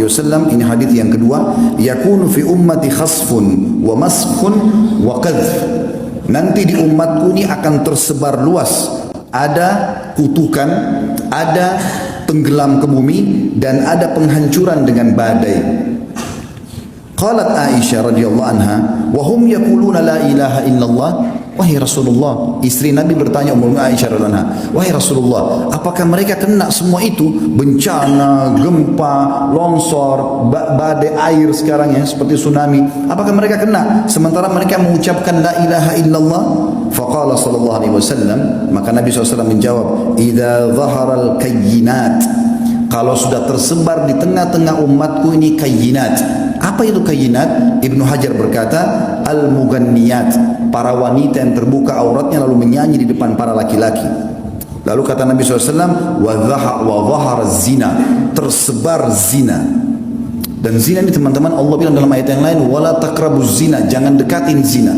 ini hadis yang kedua, yakunu fi ummati khasfun wa maskhun wa qadhf. Nanti di umatku ini akan tersebar luas, ada kutukan, ada tenggelam ke bumi, dan ada penghancuran dengan badai. Qalat Aisyah radhiyallahu anha, wa hum yaquluna la ilaha illallah. Wahai Rasulullah, istri Nabi bertanya Ummu Aisyah radhiyallahu anha, wahai Rasulullah, apakah mereka kena semua itu? Bencana, gempa, longsor, badai air sekarang ya, seperti tsunami. Apakah mereka kena sementara mereka mengucapkan la ilaha illallah? Faqala sallallahu alaihi wasallam, maka Nabi SAW menjawab, idza dhaharal kayyinat, kalau sudah tersebar di tengah-tengah umatku ini kayyinat. Apa itu kayyinat? Ibnu Hajar berkata, al-mughanniyat, para wanita yang terbuka auratnya lalu menyanyi di depan para laki-laki. Lalu kata Nabi SAW, wa dhahara zina, tersebar zina. Dan zina ini teman-teman, Allah bilang dalam ayat yang lain, wala taqrabuz zina, jangan dekatin zina.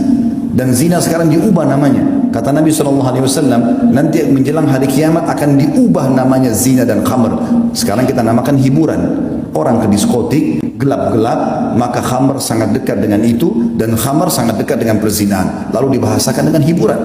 Dan zina sekarang diubah namanya. Kata Nabi SAW, nanti menjelang hari kiamat akan diubah namanya zina dan khamr. Sekarang kita namakan hiburan. Orang ke diskotik, gelap-gelap, maka khamr sangat dekat dengan itu, dan khamr sangat dekat dengan perzinahan. Lalu dibahasakan dengan hiburan.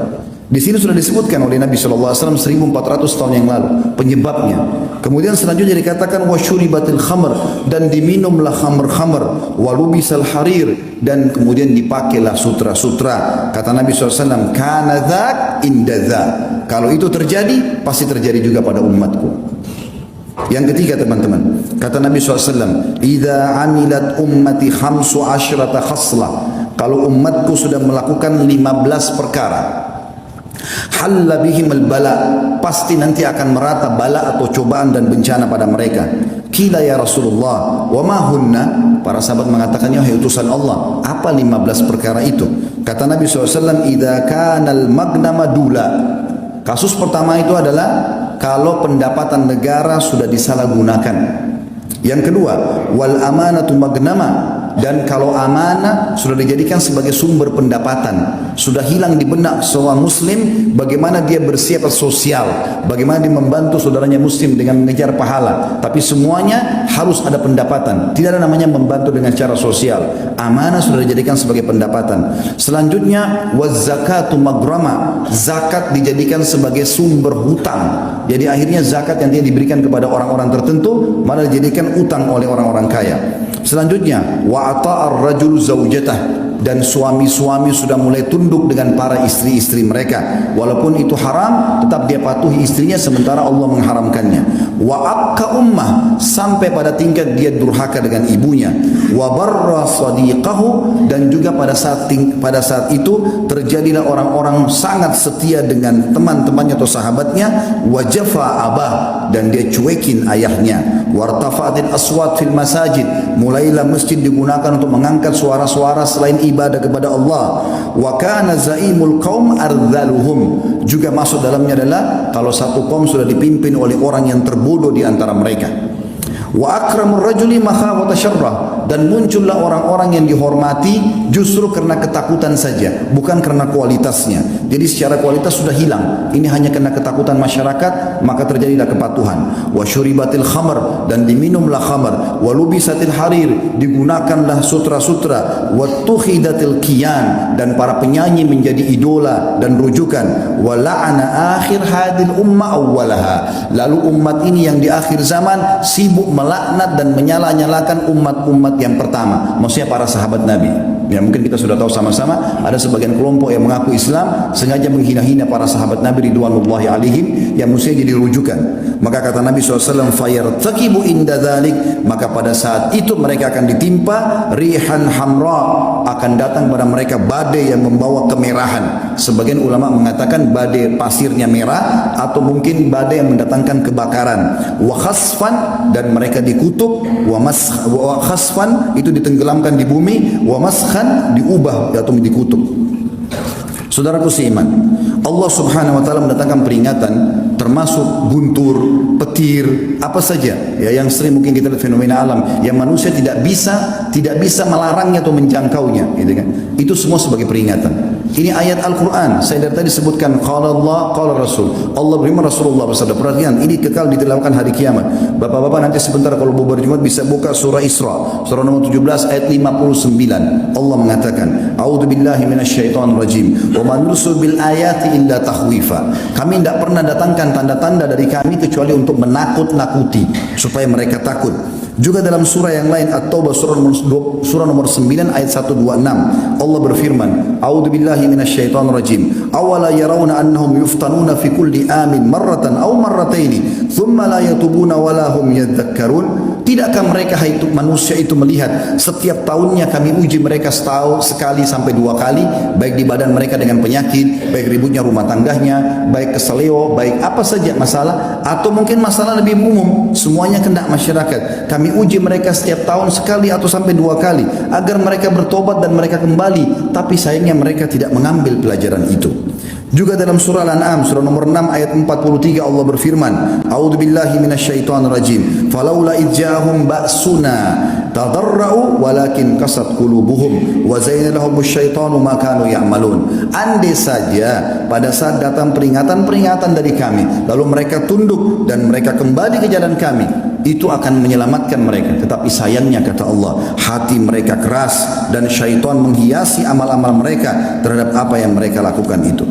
Di sini sudah disebutkan oleh Nabi SAW 1400 tahun yang lalu penyebabnya. Kemudian selanjutnya dikatakan wasyuribatil khamr, dan diminumlah khamr-khamr, walubisal harir, dan kemudian dipakailah sutra-sutra. Kata Nabi SAW, kana dzak inda dzak, kalau itu terjadi pasti terjadi juga pada umatku. Yang ketiga, teman-teman, kata Nabi SAW, idza amilat ummati 15 khaslah, kalau umatku sudah melakukan 15 perkara, halla bihim al-bala, pasti nanti akan merata bala atau cobaan dan bencana pada mereka. Qila ya Rasulullah, wa ma hunna? Para sahabat mengatakan, ya utusan Allah, apa 15 perkara itu? Kata Nabi SAW, idza kana al-magnama dula. Kasus pertama itu adalah kalau pendapatan negara sudah disalahgunakan. Yang kedua, wal amanatu magnama, Dan kalau amanah sudah dijadikan sebagai sumber pendapatan, sudah hilang di benak seorang muslim bagaimana dia bersiap sosial, bagaimana dia membantu saudaranya muslim dengan mengejar pahala, tapi semuanya harus ada pendapatan. Tidak ada namanya membantu dengan cara sosial. Amanah sudah dijadikan sebagai pendapatan. Selanjutnya wazakatu magrama, zakat dijadikan sebagai sumber hutang. Jadi akhirnya zakat yang dia diberikan kepada orang-orang tertentu malah dijadikan utang oleh orang-orang kaya. Selanjutnya wa ata'ar rajul zaujatah, dan suami-suami sudah mulai tunduk dengan para istri-istri mereka, walaupun itu haram tetap dia patuhi istrinya sementara Allah mengharamkannya. Wa aqqa ummah, sampai pada tingkat dia durhaka dengan ibunya. Wa barra sadiqahu, dan juga pada saat itu terjadilah orang-orang sangat setia dengan teman-temannya atau sahabatnya. Wa jafa abah, dan dia cuekin ayahnya. Wartafa'atil aswat fil masajid, mulailah masjid digunakan untuk mengangkat suara-suara selain ibadah kepada Allah. Wa kana zaimul qaum ardzaluhum, juga masuk dalamnya adalah kalau satu kaum sudah dipimpin oleh orang yang terbodoh di antara mereka. Wa akramur rajuli makhafata syarrah, dan muncullah orang-orang yang dihormati justru karena ketakutan saja, bukan karena kualitasnya. Jadi secara kualitas sudah hilang, ini hanya karena ketakutan masyarakat, maka terjadilah kepatuhan. Wa syuribatil khamr, dan diminumlah khamr. Wa lubisatil harir, digunakanlah sutra-sutra. Wa tukhidatil qiyan, dan para penyanyi menjadi idola dan rujukan. Wa la'ana akhir hadil umma awwalaha, lalu umat ini yang di akhir zaman sibuk melaknat dan menyala-nyalakan umat-umat yang pertama, maksudnya para sahabat Nabi. Ya, mungkin kita sudah tahu sama-sama ada sebagian kelompok yang mengaku Islam sengaja menghina-hina para sahabat Nabi ridwanullahi alaihim yang mestinya jadi rujukan. Maka kata Nabi SAW, fayartaqibu inda dzalik, maka pada saat itu mereka akan ditimpa rihan hamra, akan datang pada mereka badai yang membawa kemerahan. Sebagian ulama mengatakan badai pasirnya merah, atau mungkin badai yang mendatangkan kebakaran. Wa khasfan, dan mereka dikutuk. Wa khasfan, itu ditenggelamkan di bumi. Wa maskhan, diubah atau dikutuk. Saudaraku seiman, Allah Subhanahu wa taala mendatangkan peringatan termasuk guntur, petir, apa saja ya yang sering mungkin kita lihat fenomena alam yang manusia tidak bisa melarangnya atau menjangkaunya, gitu kan. Itu semua sebagai peringatan. Ini ayat Al-Quran. Saya dari tadi sebutkan qala Allah, qala Rasul. Allah beriman, Rasulullah bersabda. Perhatikan, ini kekal ditilawkan hari kiamat. Bapak-bapak nanti sebentar kalau bubar Jumat bisa buka surah Isra, surah nomor 17 ayat 59. Allah mengatakan, a'udzubillahi minasyaitonir rajim. Wa ma nursil bil ayati illa takhwifa. Kami tidak pernah datangkan tanda-tanda dari kami kecuali untuk menakut-nakuti supaya mereka takut. Juga dalam surah yang lain At-Taubah surah nomor 9 ayat 126 Allah berfirman, a'udzubillahi minasyaitonir rajim. Awala yarawna annahum yuftanuna fi kulli amin marratan aw marrataini thumma la yatubuna wala hum yadhakkarun. Tidakkah mereka itu manusia itu melihat setiap tahunnya kami uji mereka setahun sekali sampai 2 kali, baik di badan mereka dengan penyakit, baik ributnya rumah tangganya, baik keseleo, baik apa saja masalah, atau mungkin masalah lebih umum semuanya kena masyarakat. Kami uji mereka setiap tahun sekali atau sampai 2 kali agar mereka bertobat dan mereka kembali, tapi sayangnya mereka tidak mengambil pelajaran itu. Juga dalam surah Al-An'am surah nomor 6 ayat 43 Allah berfirman, a'udzubillahi minasyaitonir rajim. Falaula idja'ahum ba'suna tadarra'u walakin qasat qulubuhum wa zayyana lahumus syaitanu ma kanu ya'malun. Andai saja pada saat datang peringatan-peringatan dari kami lalu mereka tunduk dan mereka kembali ke jalan kami, itu akan menyelamatkan mereka. Tetapi sayangnya kata Allah, hati mereka keras dan syaitan menghiasi amal-amal mereka terhadap apa yang mereka lakukan itu.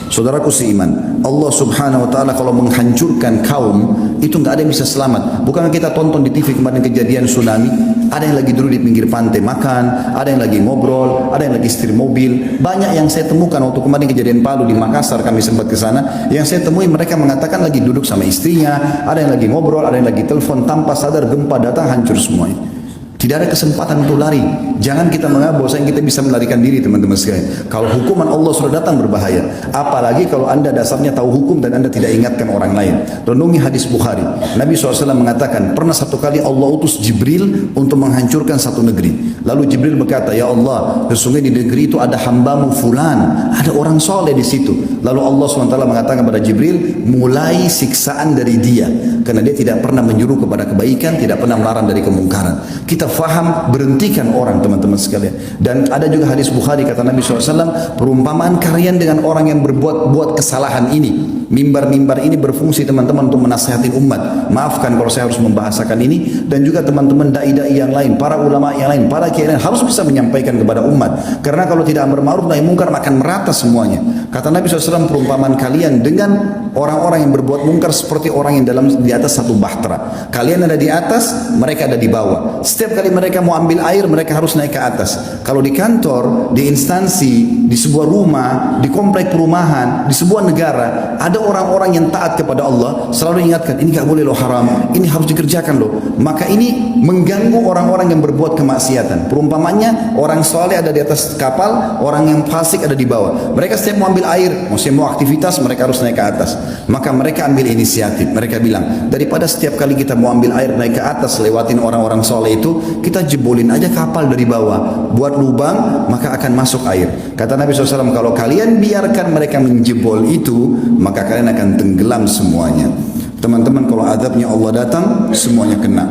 Saudaraku seiman, Allah Subhanahu wa taala kalau menghancurkan kaum itu enggak ada yang bisa selamat. Bukan kita tonton di TV kemarin kejadian tsunami, ada yang lagi duduk di pinggir pantai makan, ada yang lagi ngobrol, ada yang lagi setir mobil. Banyak yang saya temukan waktu kemarin kejadian Palu di Makassar, kami sempat ke sana. Yang saya temui mereka mengatakan lagi duduk sama istrinya, ada yang lagi ngobrol, ada yang lagi telepon, tanpa sadar gempa datang hancur semuanya. Tidak ada kesempatan untuk lari. Jangan kita menganggap bahwa kita bisa melarikan diri, teman-teman sekalian. Kalau hukuman Allah sudah datang berbahaya. Apalagi kalau anda dasarnya tahu hukum dan anda tidak ingatkan orang lain. Renungi hadis Bukhari. Nabi SAW mengatakan, pernah satu kali Allah utus Jibril untuk menghancurkan satu negeri. Lalu Jibril berkata, ya Allah, sesungguhnya di negeri itu ada hambamu fulan, ada orang soleh di situ. Lalu Allah SWT mengatakan kepada Jibril, mulai siksaan dari dia, karena dia tidak pernah menyuruh kepada kebaikan, tidak pernah melarang dari kemungkaran. Kita faham, berhentikan orang, teman-teman sekalian. Dan ada juga hadis Bukhari, kata Nabi SAW, perumpamaan kalian dengan orang yang berbuat kesalahan ini. Mimbar-mimbar ini berfungsi teman-teman untuk menasihati umat. Maafkan kalau saya harus membahasakan ini, dan juga teman-teman dai-dai yang lain, para ulama yang lain, para kiai yang harus bisa menyampaikan kepada umat. Karena kalau tidak amar ma'ruf nahi mungkar akan merata semuanya. Kata Nabi SAW, perumpamaan kalian dengan orang-orang yang berbuat mungkar seperti orang yang di atas satu bahtera. Kalian ada di atas, mereka ada di bawah. Setiap kali mereka mau ambil air, mereka harus naik ke atas. Kalau di kantor, di instansi, di sebuah rumah, di komplek perumahan, di sebuah negara, ada orang-orang yang taat kepada Allah, selalu ingatkan, ini gak boleh loh, haram, ini harus dikerjakan loh. Maka ini mengganggu orang-orang yang berbuat kemaksiatan. Perumpamannya, orang soleh ada di atas kapal, orang yang fasik ada di bawah. Mereka setiap mau ambil air, mau aktivitas, mereka harus naik ke atas. Maka mereka ambil inisiatif. Mereka bilang, daripada setiap kali kita mau ambil air naik ke atas, lewatin orang-orang soleh itu, kita jebolin aja kapal dari bawah, buat lubang, maka akan masuk air. Kata Nabi SAW, kalau kalian biarkan mereka menjebol itu, maka kalian akan tenggelam semuanya. Teman-teman, kalau azabnya Allah datang, semuanya kena.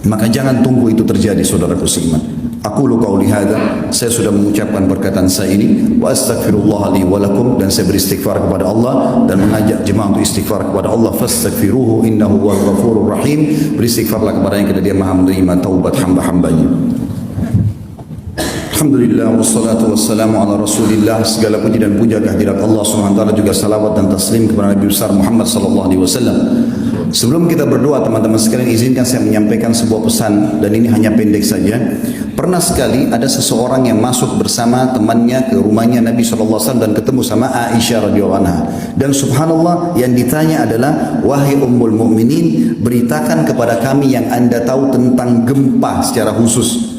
Maka jangan tunggu itu terjadi, saudaraku seiman. Aku qauli hadza, saya sudah mengucapkan perkataan saya ini, wa astaghfirullah li wa lakum, dan saya beristighfar kepada Allah dan mengajak jemaah untuk istighfar kepada Allah. Fastaghfiruhu innahu huwal ghafurur rahim. Beristighfarlah kepada yang Dia Maha menerima taubat hamba-hambanya. Alhamdulillah wassalatu wassalamu ala Rasulillah. Segala puji dan puja kehadirat Allah Subhanahu wa taala, juga salawat dan taslim kepada Nabi besar Muhammad sallallahu alaihi wasallam. Sebelum kita berdoa, teman-teman sekalian, izinkan saya menyampaikan sebuah pesan, dan ini hanya pendek saja. Pernah sekali ada seseorang yang masuk bersama temannya ke rumahnya Nabi SAW dan ketemu sama Aisyah radhiyallahu anha. Dan subhanallah, yang ditanya adalah, wahai ummul mukminin, beritakan kepada kami yang anda tahu tentang gempa secara khusus.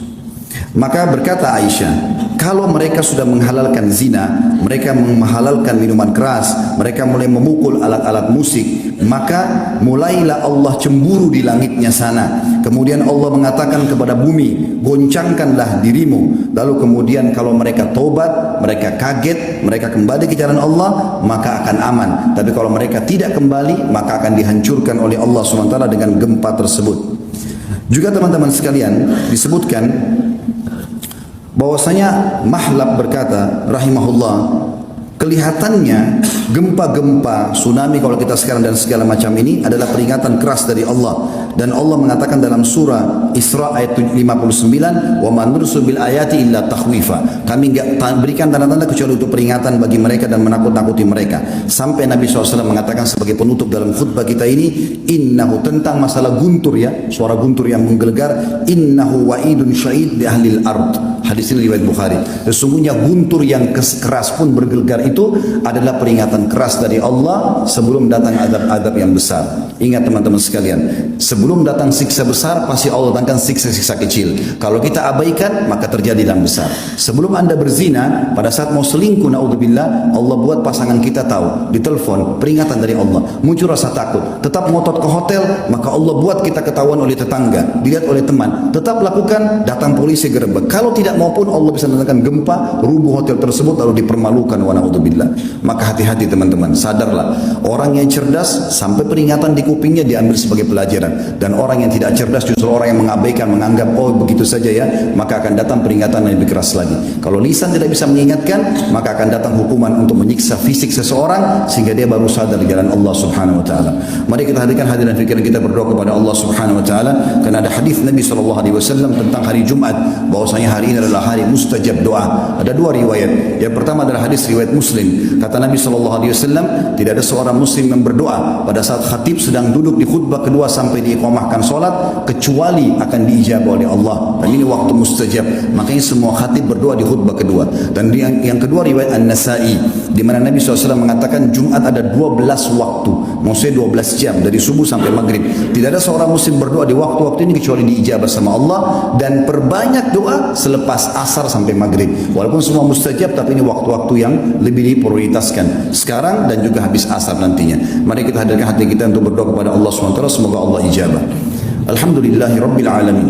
Maka berkata Aisyah, kalau mereka sudah menghalalkan zina, mereka menghalalkan minuman keras, mereka mulai memukul alat-alat musik, maka mulailah Allah cemburu di langitnya sana. Kemudian Allah mengatakan kepada bumi, goncangkanlah dirimu. Lalu kemudian kalau mereka tobat, mereka kaget, mereka kembali ke jalan Allah, maka akan aman. Tapi kalau mereka tidak kembali, maka akan dihancurkan oleh Allah SWT dengan gempa tersebut. Juga teman-teman sekalian, disebutkan bahwasanya Mahlab berkata rahimahullah, kelihatannya gempa-gempa, tsunami kalau kita sekarang dan segala macam ini adalah peringatan keras dari Allah. Dan Allah mengatakan dalam surah Isra ayat 59, wa man nursil bil ayati illa takhwifa. Kami enggak berikan tanda-tanda kecuali untuk peringatan bagi mereka dan menakut-nakuti mereka. Sampai Nabi SAW mengatakan sebagai penutup dalam khutbah kita ini, innahu, tentang masalah guntur ya, suara guntur yang menggelegar, innahu wa'idun sya'id di ahlil ard. Hadis ini riwayat Bukhari. Sesungguhnya guntur yang keras pun bergelegar itu adalah peringatan keras dari Allah sebelum datang azab-azab yang besar. Ingat teman-teman sekalian, sebelum datang siksa besar, pasti Allah datangkan siksa-siksa kecil. Kalau kita abaikan, maka terjadi yang besar. Sebelum anda berzina, pada saat mau selingkuh, naudzubillah, Allah buat pasangan kita tahu, ditelepon, peringatan dari Allah, muncul rasa takut, tetap ngotot ke hotel, maka Allah buat kita ketahuan oleh tetangga, dilihat oleh teman, tetap lakukan, datang polisi gerebek. Kalau tidak maupun Allah bisa mendatangkan gempa, rubuh hotel tersebut, lalu dipermalukan, wa naudzubillah. Maka hati-hati teman-teman, sadarlah, orang yang cerdas sampai peringatan di kupingnya diambil sebagai pelajaran, dan orang yang tidak cerdas justru orang yang mengabaikan, menganggap oh begitu saja ya, maka akan datang peringatan yang lebih keras lagi. Kalau lisan tidak bisa mengingatkan, maka akan datang hukuman untuk menyiksa fisik seseorang sehingga dia baru sadar di jalan Allah Subhanahu wa taala. Mari kita hadirkan hadirin fikiran kita, berdoa kepada Allah Subhanahu wa taala, karena ada hadis Nabi SAW tentang hari Jumat, bahwasanya hari ini adalah hari mustajab doa. Ada dua riwayat. Yang pertama adalah hadis riwayat Muslim. Kata Nabi SAW, tidak ada seorang muslim yang berdoa pada saat khatib sedang duduk di khutbah kedua sampai diiqamahkan solat, kecuali akan diijabah oleh Allah. Dan ini waktu mustajab. Makanya semua khatib berdoa di khutbah kedua. Dan yang kedua riwayat An-Nasai, di mana Nabi SAW mengatakan Jumat ada 12 waktu, maksudnya 12 jam dari subuh sampai maghrib. Tidak ada seorang muslim berdoa di waktu-waktu ini kecuali diijabah sama Allah. Dan perbanyak doa selepas asar sampai maghrib. Walaupun semua mustajab, tapi ini waktu-waktu yang lebih diprioritaskan sekarang dan juga habis asar nantinya. Mari kita hadirkan hati kita untuk berdoa kepada Allah SWT, semoga Allah ijabah. Alhamdulillahi Rabbil Alamin,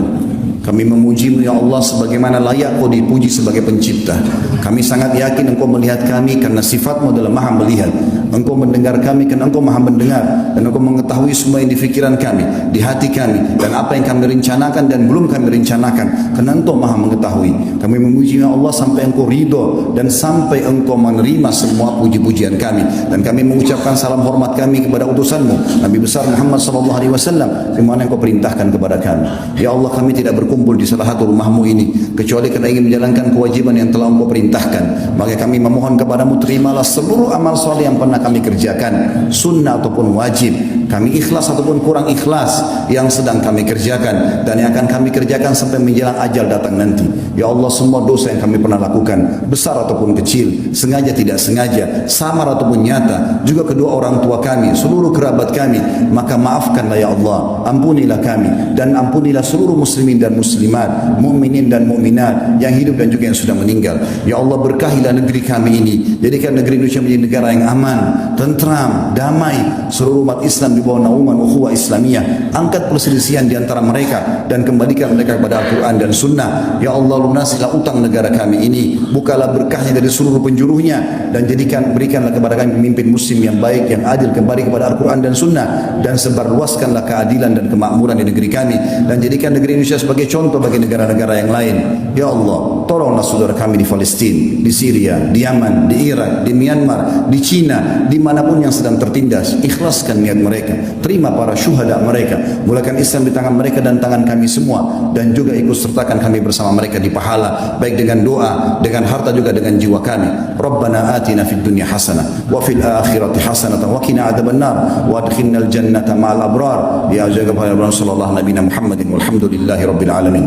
Kami memuji-Mu ya Allah sebagaimana layak Kau dipuji sebagai pencipta. Kami sangat yakin Engkau melihat kami karena sifat-Mu adalah maha melihat. Engkau mendengar kami karena Engkau maha mendengar. Dan Engkau mengetahui semua yang di fikiran kami, di hati kami, dan apa yang kami rencanakan dan belum kami rencanakan, karena Engkau maha mengetahui. Kami memuji ya Allah sampai Engkau ridho dan sampai Engkau menerima semua puji-pujian kami. Dan kami mengucapkan salam hormat kami kepada utusan-Mu Nabi besar Muhammad SAW, di mana Engkau perintahkan kepada kami. Ya Allah, kami tidak berkumpul di salah satu rumah-Mu ini kecuali karena ingin menjalankan kewajiban yang telah Engkau perintahkan. Maka kami memohon kepada-Mu, terimalah seluruh amal soleh yang pernah kami kerjakan, sunnah ataupun wajib, kami ikhlas ataupun kurang ikhlas yang sedang kami kerjakan dan yang akan kami kerjakan sampai menjelang ajal datang nanti. Ya Allah, semua dosa yang kami pernah lakukan, besar ataupun kecil, sengaja tidak sengaja, samar ataupun nyata, juga kedua orang tua kami, seluruh kerabat kami, maka maafkanlah ya Allah, ampunilah kami dan ampunilah seluruh muslimin dan muslimat, mukminin dan mukminat yang hidup dan juga yang sudah meninggal. Ya Allah, berkahilah negeri kami ini, jadikan negeri Indonesia menjadi negara yang aman, tentram, damai, seluruh umat Islam di bawah naungan ukhuwah Islamiyah. Angkat perselisihan di antara mereka dan kembalikan mereka kepada Al-Quran dan Sunnah. Ya Allah, lunasilah utang negara kami ini, bukalah berkahnya dari seluruh penjuruhnya, dan berikanlah kepada kami pemimpin muslim yang baik, yang adil, kembali kepada Al-Quran dan Sunnah, dan sebarluaskanlah keadilan dan kemakmuran di negeri kami, dan jadikan negeri Indonesia sebagai contoh bagi negara-negara yang lain. Ya Allah, tolonglah saudara kami di Palestina, di Syria, di Yaman, di Irak, di Myanmar, di Cina, dimanapun yang sedang tertindas. Ikhlaskan niat mereka, terima para syuhada mereka, mulakan Islam di tangan mereka dan tangan kami semua, dan juga ikut sertakan kami bersama mereka di pahala, baik dengan doa, dengan harta, juga dengan jiwa kami. Rabbana atina fid dunya hasanah wa fil akhirati hasanah wa qina adzabannar wa adkhilnal jannata ma'al abrar ya jaga sallallahu nabiyana Muhammadin walhamdulillahi rabbil alamin.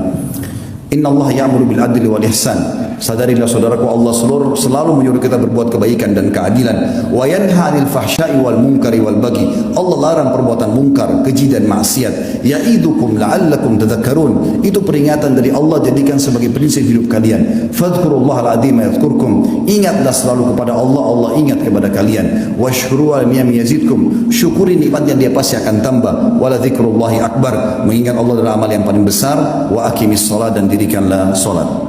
Inna Allah ya'muru bil adli wal ihsan. Sadarilah saudaraku, Allah selalu menyuruh kita berbuat kebaikan dan keadilan. Wa yanha 'anil fahsya'i wal munkari wal baghi. Allah larang perbuatan mungkar, keji dan maksiat. Ya'idukum la'allakum tadhakkarun. Itu peringatan dari Allah, jadikan sebagai prinsip hidup kalian. Fadhkurullahal 'azim yadhkurkum. Ingatlah selalu kepada Allah, Allah ingat kepada kalian. Washkuru ni'am yazidkum. Syukuri nikmatnya, dia pasti akan tambah. Wala dzikrullahi akbar. Mengingat Allah adalah amal yang paling besar. Wa aqimis shalah, dan dirikanlah salat.